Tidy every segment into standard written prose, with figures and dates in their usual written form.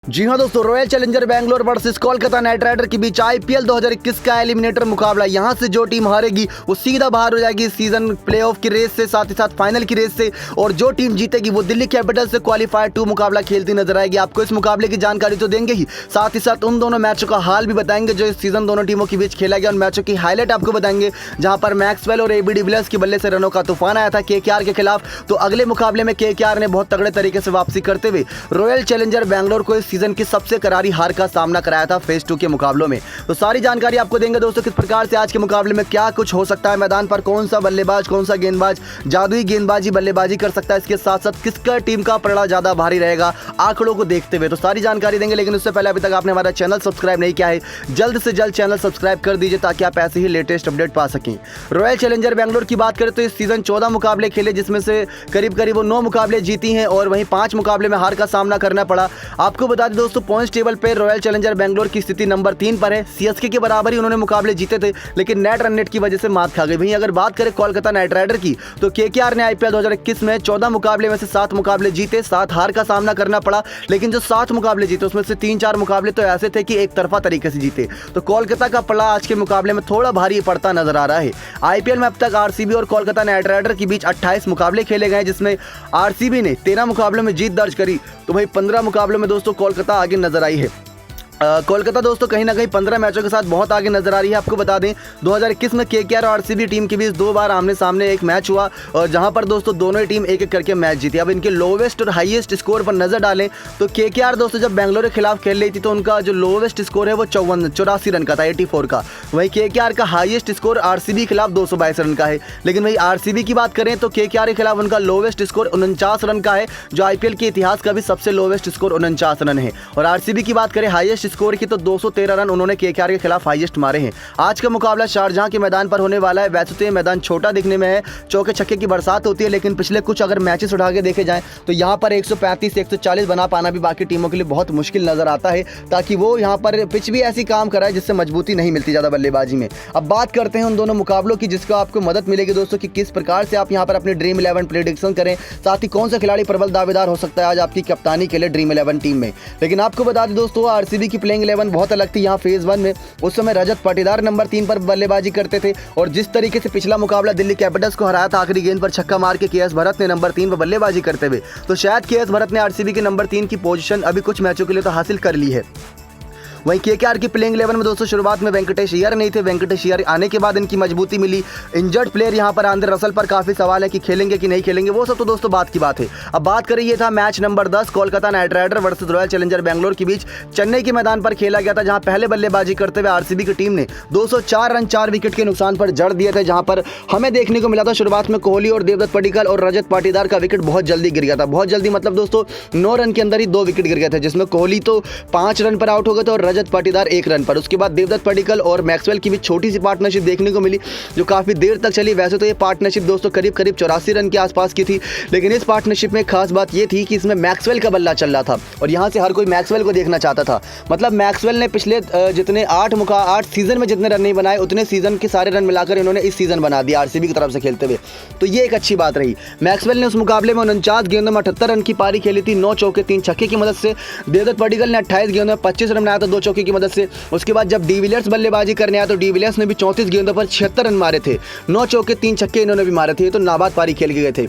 जी हाँ दोस्तों, Royal Challenger Bangalore versus Kolkata Knight Rider के बीच आईपीएल 2021 का एलिमिनेटर मुकाबला। यहां से जो टीम हारेगी वो सीधा बाहर हो जाएगी सीजन प्लेऑफ की रेस से, साथ ही साथ फाइनल की रेस से, और जो टीम जीतेगी वो दिल्ली कैपिटल्स से क्वालिफायर 2 मुकाबला खेलती नजर आएगी। आपको इस मुकाबले की जानकारी तो देंगे ही, साथ ही साथ उन दोनों मैचों का हाल भी बताएंगे जो इस सीजन दोनों टीमों के बीच खेला गया। उन मैचों की हाईलाइट आपको बताएंगे जहां पर मैक्सवेल और एबी डिविलियर्स के बल्ले से रनों का तूफान आया था केकेआर के खिलाफ। तो अगले मुकाबले में केकेआर ने बहुत तगड़े तरीके से वापसी करते हुए रॉयल चैलेंजर बैंगलोर को इस सीजन की सबसे करारी हार का सामना कराया था फेज 2 के मुकाबलों में। तो सारी जानकारी आपको देंगे दोस्तों, किस प्रकार से आज के मुकाबले में क्या कुछ हो सकता है मैदान पर, कौन सा बल्लेबाज कौन सा गेंदबाज जादुई गेंदबाजी बल्लेबाजी कर सकता है, इसके साथ साथ किसका टीम का पलड़ा ज्यादा भारी रहेगा आंकड़ों को देखते हुए। तो सारी जानकारी देंगे, लेकिन उससे पहले अभी तक आपने हमारा चैनल सब्सक्राइब नहीं किया है, जल्द से जल्द चैनल सब्सक्राइब कर दीजिए ताकि आप ऐसे ही लेटेस्ट अपडेट पा सकें। रॉयल चैलेंजर बैंगलोर की बात करें तो इस सीजन 14 मुकाबले खेले, जिसमें से करीब करीब वो 9 मुकाबले जीती हैं और वहीं 5 मुकाबले में हार का सामना करना पड़ा। आपको बता दें दोस्तों, पॉइंट्स टेबल पे रॉयल चैलेंजर बैंगलोर की स्थिति नंबर 3 पर है। सीएसके के बराबर ही उन्होंने मुकाबले जीते थे, लेकिन नेट रन रेट की वजह से मात खा गई। वहीं अगर बात करें कोलकाता नाइट राइडर की तो केकेआर ने आईपीएल 2021 में 14 मुकाबले में से 7 मुकाबले जीते, 7 हार का सामना करना पड़ा। लेकिन जो 7 मुकाबले जीते उसमें से 3-4 मुकाबले तो ऐसे थे कि एक तरफा तरीके से जीते। तो कोलकाता का पलड़ा आज के मुकाबले में थोड़ा भारी पड़ता नजर आ रहा है। आईपीएल में अब तक आरसीबी और कोलकाता नाइट राइडर के बीच 28 मुकाबले खेले गए, जिसमें आरसीबी ने 13 मुकाबलों में जीत दर्ज करी, तो वहीं 15 मुकाबलों में दोस्तों कोलकाता आगे नजर आई है। कोलकाता दोस्तों कहीं ना कहीं 15 मैचों के साथ बहुत आगे नजर आ रही है। आपको बता दें 2021 में केकेआर और आरसीबी टीम के बीच 2 बार आमने सामने एक मैच हुआ, और जहां पर दोस्तों दोनों ही टीम एक एक करके मैच जीती। अब इनके लोवेस्ट और हाईएस्ट स्कोर पर नजर डालें तो केकेआर दोस्तों जब बेंगलोर के खिलाफ खेल रही थी तो उनका जो लोवेस्ट स्कोर है वो 84 रन का था, 84 का। वहीं केकेआर का हाईएस्ट स्कोर आरसीबी के खिलाफ 222 रन का है। लेकिन वही आरसीबी की बात करें तो केकेआर के खिलाफ उनका लोवेस्ट स्कोर 49 रन का है, जो आईपीएल के इतिहास का भी सबसे लोवेस्ट स्कोर 49 रन है। और आरसीबी की बात करें हाईएस्ट स्कोर की तो 213 रन उन्होंने केकेआर के खिलाफ हाईएस्ट मारे हैं। आज का मुकाबला शारजाह के मैदान पर होने वाला है। वैसे तो ये मैदान छोटा दिखने में है, चौके छक्के की बरसात होती है, लेकिन पिछले कुछ अगर मैचेस उठा के देखे जाएं तो यहाँ पर 135 से 140 बना पाना भी बाकी टीमों के लिए बहुत मुश्किल नजर आता है, ताकि वो यहाँ पर पिच भी ऐसी काम कराए जिससे मजबूती नहीं मिलती ज्यादा बल्लेबाजी में। अब बात करते हैं उन दोनों मुकाबलों की जिसको आपको मदद मिलेगी दोस्तों कि किस प्रकार से आप यहाँ पर अपनी ड्रीम 11 प्रेडिक्शन करें, साथ ही कौन सा खिलाड़ी प्रबल दावेदार हो सकता है आज आपकी कप्तानी के लिए ड्रीम 11 टीम में। लेकिन आपको बता दें दोस्तों, आरसीबी की प्लेइंग 11 बहुत अलग थी। यहाँ फेज 1 में उस समय रजत पाटीदार नंबर 3 पर बल्लेबाजी करते थे, और जिस तरीके से पिछला मुकाबला दिल्ली कैपिटल्स को हराया था आखिरी गेंद पर छक्का मार के केएस भरत ने नंबर 3 पर बल्लेबाजी करते हुए, तो शायद केएस भरत ने आरसीबी के नंबर 3 की पोजीशन अभी कुछ मैचों के लिए तो हासिल कर ली है। वहीं केकेआर की प्लेइंग 11 में दोस्तों शुरुआत में वेंकटेश अय्यर नहीं थे। वेंकटेश अय्यर आने के बाद इनकी मजबूती मिली। इंजर्ड प्लेयर यहाँ पर आंद्रे रसल पर काफी सवाल है कि खेलेंगे कि नहीं खेलेंगे, वो सब तो दोस्तों बात की बात है। अब बात करें, ये था match number 10 Kolkata Knight Rider versus Royal Challenger Bangalore के बीच चेन्नई के मैदान पर खेला गया था, जहां पहले बल्लेबाजी करते हुए आरसीबी की टीम ने 204 रन 4 विकेट के नुकसान पर जड़ दिए थे, जहां पर हमें देखने को मिला था शुरुआत में कोहली और देवदत्त पडिक्कल और रजत पाटीदार का विकेट बहुत जल्दी गिर गया था। बहुत जल्दी मतलब दोस्तों 9 रन के अंदर ही 2 विकेट गिर गए थे, जिसमें कोहली तो 5 रन पर आउट हो गए थे और रजत पाटीदार 1 रन पर। उसके बाद देवदत्त पडिक्कल और मैक्सवेल की भी छोटी सी पार्टनरशिप देखने को मिली जो काफी देर तक चली। वैसे तो ये पार्टनरशिप दोस्तों करीब 84 रन के आसपास की थी, लेकिन इस पार्टनरशिप में खास बात ये थी कि इसमें मैक्सवेल का बल्ला चल रहा था और यहां से हर कोई मैक्सवेल को देखना चाहता था। मतलब मैक्सवेल ने पिछले जितने 8 सीजन में जितने रन नहीं बनाए उतने सीजन के सारे रन मिलाकर इन्होंने इस सीजन बना दिया आरसीबी की तरफ से खेलते हुए, तो ये एक अच्छी बात रही। मैक्सवेल ने उस मुकाबले में 49 गेंदों में 78 रन की पारी खेली थी, 9 चौके 3 छक्के की मदद से। देवदत्त पडिक्कल ने 28 गेंदों में 25 रन बनाया था, 2 चौके की मदद से। उसके बाद जब डिविलियर्स बल्लेबाजी करने आया तो डिविलियर्स ने भी 34 गेंदों पर 76 रन मारे थे, 9 चौके 3 छक्के इन्होंने भी मारे थे, तो नाबाद पारी खेल के गए थे।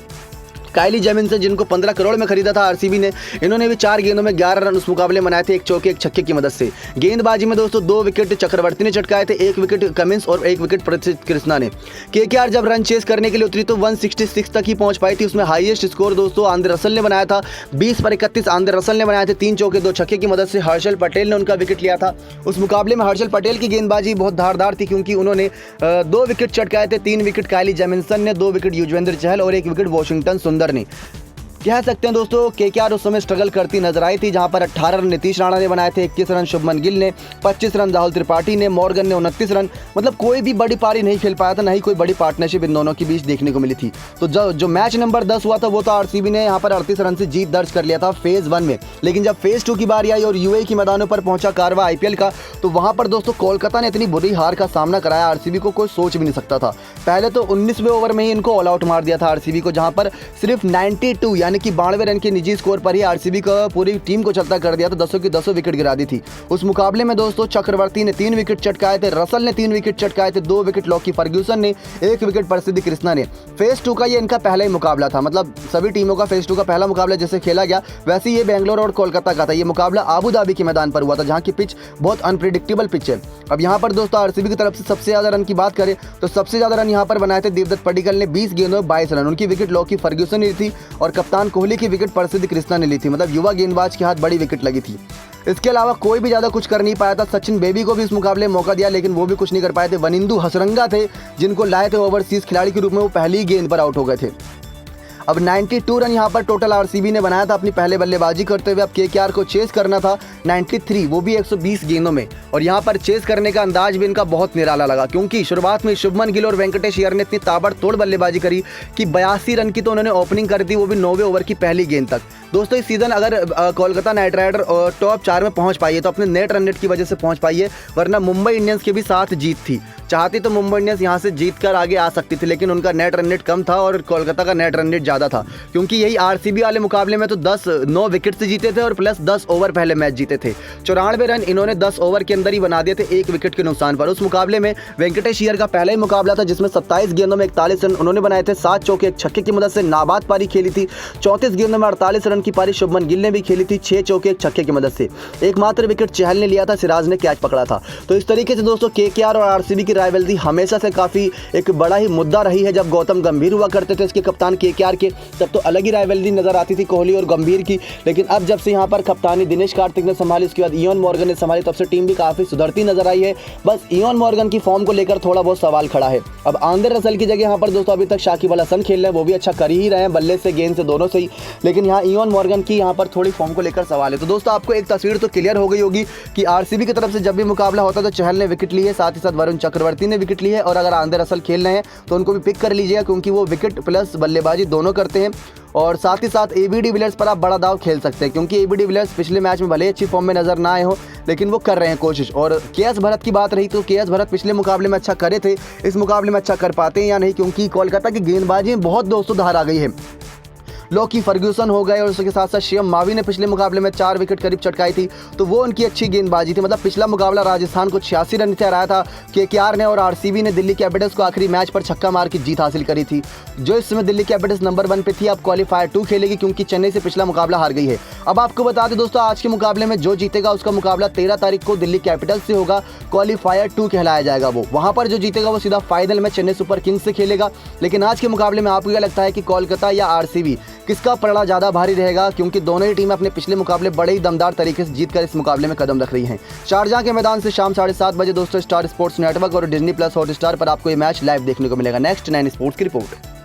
काइली जेमिसन जिनको 15 करोड़ में खरीदा था आरसीबी ने, इन्होंने भी 4 गेंदों में 11 रन उस मुकाबले बनाए थे, 1 चौके 1 छक्के की मदद से। गेंदबाजी में दोस्तों 2 विकेट चक्रवर्ती ने चटकाए थे, 1 विकेट कमिंस और 1 विकेट प्रसिद्ध कृष्णा ने। केकेआर जब रन चेस करने के लिए उतरी तो 166 तक ही पहुंच पाई थी। उसमें हाईएस्ट स्कोर दोस्तों आंद्रे रसल ने बनाया था, 20 पर 31 आंद्रे रसल ने बनाए थे, 3 चौके 2 छक्के की मदद से। हर्षल पटेल ने उनका विकेट लिया था। उस मुकाबले में हर्षल पटेल की गेंदबाजी बहुत धारदार थी, क्योंकि उन्होंने 2 विकेट चटकाए थे, 3 विकेट काइली जेमिसन ने, 2 विकेट युजवेंद्र चहल और 1 विकेट वॉशिंगटन सुंदर ने। कह सकते हैं दोस्तों केकेआर उस समय स्ट्रगल करती नजर आई थी, जहां पर 18 रन नीतीश राणा ने बनाए थे, 21 रन शुभमन गिल ने, 25 रन राहुल त्रिपाठी ने, मॉर्गन ने 29 रन। मतलब कोई भी बड़ी पारी नहीं खेल पाया था, ना ही कोई बड़ी पार्टनरशिप इन दोनों के बीच देखने को मिली थी। तो जो मैच नंबर 10 हुआ था वो तो आरसीबी ने यहाँ पर 38 रन से जीत दर्ज कर लिया था फेज 1 में। लेकिन जब फेज 2 की बारी आई और यूएई के मैदानों पर पहुंचा कारवा आईपीएल का, तो वहां पर दोस्तों कोलकाता ने इतनी बुरी हार का सामना कराया आरसीबी को, कोई सोच भी नहीं सकता था। पहले तो 19वें ओवर में ही इनको ऑल आउट मार दिया था आरसीबी को, जहां पर सिर्फ 92 यानी कि 92 रन के निजी स्कोर पर ही आरसीबी का पूरी टीम को चलता कर दिया था, 10 की 10 विकेट गिरा दी थी। उस मुकाबले में दोस्तों चक्रवर्ती ने 3 विकेट चटकाए थे, रसल ने 3 विकेट चटकाए थे, 2 विकेट लॉकी फर्ग्यूसन ने, 1 विकेट प्रसिद्धि कृष्णा ने। फेज 2 का ये इनका पहला ही मुकाबला था, मतलब सभी टीमों का फेज 2 का पहला मुकाबला जैसे खेला गया वैसे ये बेंगलोर और कोलकाता का था। ये मुकाबला आबू धाबी के मैदान पर हुआ था, जहां की पिच बहुत अनप्रेडिक्टेबल पिच है। अब यहां पर दोस्तों आरसीबी की तरफ से सबसे ज्यादा रन की बात करें तो सबसे ज्यादा रन यहां पर बनाए थे देवदत्त पडिक्कल ने 20 गेंदों में 22 रन। उनकी विकेट लॉकी फर्ग्यूसन ने ली थी और कप्तान कोहली की विकेट प्रसिद्ध कृष्णा ने ली थी, मतलब युवा गेंदबाज के हाथ बड़ी विकेट लगी थी। इसके अलावा कोई भी ज्यादा कुछ कर नहीं पाया था। सचिन बेबी को भी इस मुकाबले में मौका दिया लेकिन वो भी कुछ नहीं कर पाए थे। वनिंदु हसरंगा थे जिनको लाए थे ओवरसीज खिलाड़ी के रूप में, वो पहली ही गेंद पर आउट हो गए थे। अब 92 रन यहाँ पर टोटल आरसीबी ने बनाया था अपनी पहले बल्लेबाजी करते हुए। अब केकेआर को चेस करना था 93, वो भी 120 गेंदों में, और यहाँ पर चेस करने का अंदाज भी इनका बहुत निराला लगा क्योंकि शुरुआत में शुभमन गिल और वेंकटेश अय्यर ने इतनी ताबड़तोड़ बल्लेबाजी करी कि 82 रन की तो उन्होंने ओपनिंग कर दी, वो भी 9वें ओवर की पहली गेंद तक। दोस्तों इस सीजन अगर कोलकाता नाइट राइडर टॉप 4 में पहुंच पाई है तो अपने नेट रन रेट की वजह से पहुंच पाई है, वरना मुंबई इंडियंस के भी साथ जीत थी। चाहती तो मुंबई इंडियंस यहां से जीत कर आगे आ सकती थी लेकिन उनका नेट रन रेट कम था और कोलकाता का नेट रन रेट ज़्यादा था, क्योंकि यही आरसीबी वाले मुकाबले में तो 9 विकेट से जीते थे और प्लस 10 ओवर पहले मैच जीते थे। 94 रन इन्होंने 10 ओवर के अंदर ही बना दिए थे 1 विकेट के नुकसान पर। उस मुकाबले में वेंकटेश अय्यर का पहला ही मुकाबला था जिसमें 27 गेंदों में 41 रन उन्होंने बनाए थे, 7 चौके 1 छक्के की मदद से नाबाद पारी खेली थी। 34 गेंदों में 48 रन की पारी शुभमन गिल ने भी खेली थी, 6 चौके 1 छक्के की मदद से। एकमात्र विकेट चहल ने लिया था, सिराज ने कैच पकड़ा था। तो इस तरीके से दोस्तों केकेआर और आरसीबी की राइवलरी हमेशा से काफी एक बड़ा ही मुद्दा रही है। जब गौतम गंभीर हुआ करते थे इसके कप्तान केकेआर के, तब तो अलग ही राइवलरी नजर आती थी कोहली और गंभीर की, लेकिन अब जब से यहाँ पर कप्तानी दिनेश कार्तिक ने संभाली, उसके बाद इयोन मॉर्गन ने संभाली, तब से टीम भी काफी सुधरती नजर आई है। बस इयोन मॉर्गन की फॉर्म को लेकर थोड़ा बहुत सवाल खड़ा है। अब आंद्रे रसल की जगह यहाँ पर दोस्तों अभी तक शाकिब अल हसन खेल रहे हैं, वो भी अच्छा कर ही रहे हैं, बल्ले से गेंद से दोनों से ही, लेकिन यहाँ इयोन मॉर्गन की यहाँ पर थोड़ी फॉर्म को लेकर सवाल है। तो दोस्तों आपको एक तस्वीर तो क्लियर हो गई होगी कि आरसीबी की तरफ से जब भी मुकाबला होता है तो चहल ने विकेट ली है, साथ ही साथ वरुण चक्रवर्ती ने विकेट ली है, और अगर आंद्रे रसल खेल रहे हैं तो उनको भी पिक कर लीजिएगा क्योंकि वो विकेट प्लस बल्लेबाजी दोनों करते हैं। और साथ ही साथ एबी डिविलियर्स पर आप बड़ा दाव खेल सकते हैं क्योंकि एबी डिविलियर्स पिछले मैच में भले अच्छी फॉर्म में नजर ना आए हो लेकिन वो कर रहे हैं कोशिश। और केएस भरत की बात रही तो केएस भरत पिछले मुकाबले में अच्छा करे थे, इस मुकाबले में अच्छा कर पाते हैं या नहीं, क्योंकि कोलकाता की गेंदबाजी में बहुत दोस्तों धार आ गई है। लॉकी फर्ग्यूसन हो गए और उसके साथ साथ शिवम मावी ने पिछले मुकाबले में 4 विकेट करीब चटकाई थी, तो वो उनकी अच्छी गेंदबाजी थी। मतलब पिछला मुकाबला राजस्थान को 86 रन से हराया था केकेआर ने, और आरसीबी ने दिल्ली कैपिटल्स को आखिरी मैच पर छक्का मार के जीत हासिल करी थी। जो इस समय दिल्ली कैपिटल्स नंबर 1 पे थी, अब क्वालीफायर 2 खेलेगी क्योंकि चेन्नई से पिछला मुकाबला हार गई है। अब आपको बता दें दोस्तों आज के मुकाबले में जो जीतेगा उसका मुकाबला 13 तारीख को दिल्ली कैपिटल्स से होगा, क्वालीफायर 2 कहलाया जाएगा वो। वहां पर जो जीतेगा वो सीधा फाइनल में चेन्नई सुपर किंग्स से खेलेगा। लेकिन आज के मुकाबले में आपको क्या लगता है कि कोलकाता या आरसीबी किसका पलड़ा ज़्यादा भारी रहेगा, क्योंकि दोनों ही टीमें अपने पिछले मुकाबले बड़े ही दमदार तरीके से जीतकर इस मुकाबले में कदम रख रही हैं। शारजाह के मैदान से शाम 7:30 बजे दोस्तों स्टार स्पोर्ट्स नेटवर्क और डिज्नी प्लस हॉटस्टार पर आपको ये मैच लाइव देखने को मिलेगा। नेक्स्ट 9 स्पोर्ट्स की रिपोर्ट।